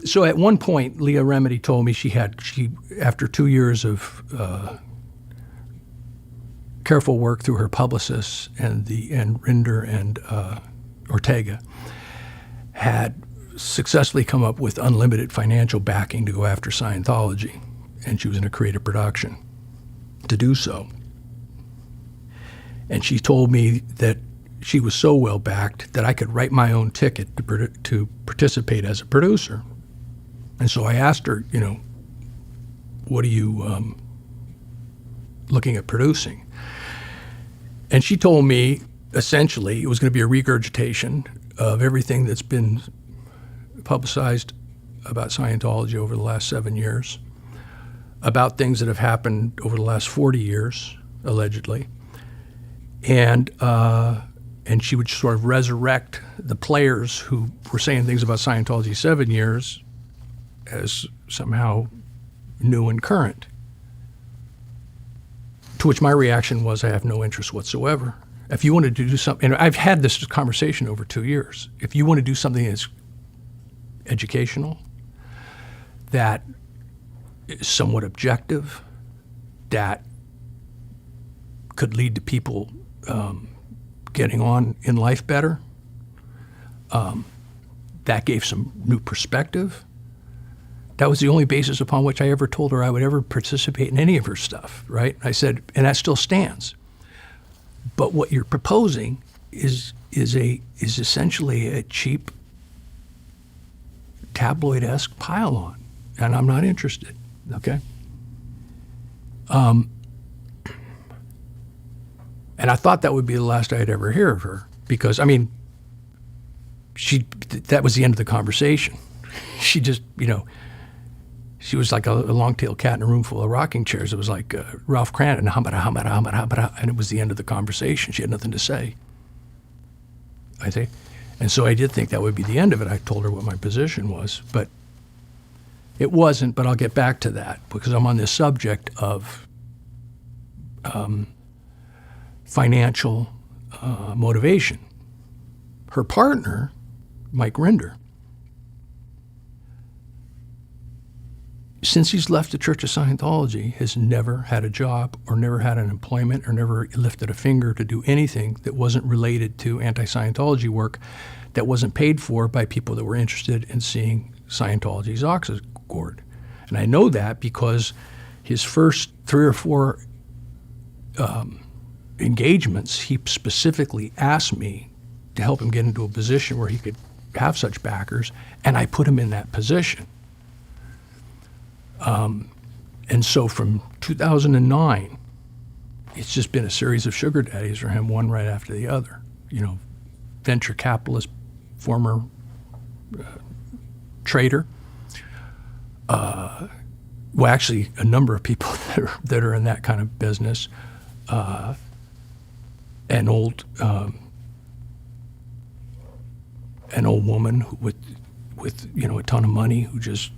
So at one point, Leah Remini told me she after 2 years of careful work through her publicists and Rinder and Ortega, had successfully come up with unlimited financial backing to go after Scientology, and she was in a creative production to do so. And she told me that she was so well backed that I could write my own ticket to participate as a producer. And so I asked her, what are you looking at producing? And she told me essentially it was going to be a regurgitation of everything that's been publicized about Scientology over the last 7 years, about things that have happened over the last 40 years, allegedly. And she would sort of resurrect the players who were saying things about Scientology 7 years as somehow new and current. To which my reaction was, I have no interest whatsoever. If you wanted to do something, and I've had this conversation over 2 years, if you want to do something that's educational, that is somewhat objective, that could lead to people getting on in life better, that gave some new perspective. That was the only basis upon which I ever told her I would ever participate in any of her stuff, right? I said, and that still stands. But what you're proposing is essentially a cheap tabloidesque pile-on, and I'm not interested, okay? And I thought that would be the last I'd ever hear of her because, that was the end of the conversation. She just, she was like a long-tailed cat in a room full of rocking chairs. It was like Ralph Cranston, and it was the end of the conversation. She had nothing to say, I think. And so I did think that would be the end of it. I told her what my position was, but it wasn't, but I'll get back to that because I'm on this subject of financial motivation. Her partner, Mike Rinder, since he's left the Church of Scientology, has never had a job or never had an employment or never lifted a finger to do anything that wasn't related to anti-Scientology work that wasn't paid for by people that were interested in seeing Scientology's oxys gored. And I know that because his first 3 or 4 engagements, he specifically asked me to help him get into a position where he could have such backers, and I put him in that position. And so from 2009, it's just been a series of sugar daddies for him, one right after the other. Venture capitalist, former trader. Well, actually, a number of people that are in that kind of business. An old woman with a ton of money who just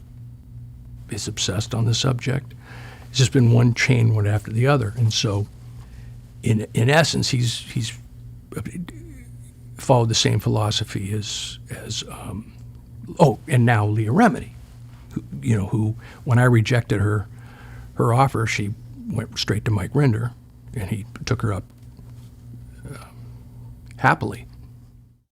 is obsessed on the subject. It's just been one chain one after the other, and so in essence, he's followed the same philosophy as and now Leah Remini, who when I rejected her offer, she went straight to Mike Rinder, and he took her up happily.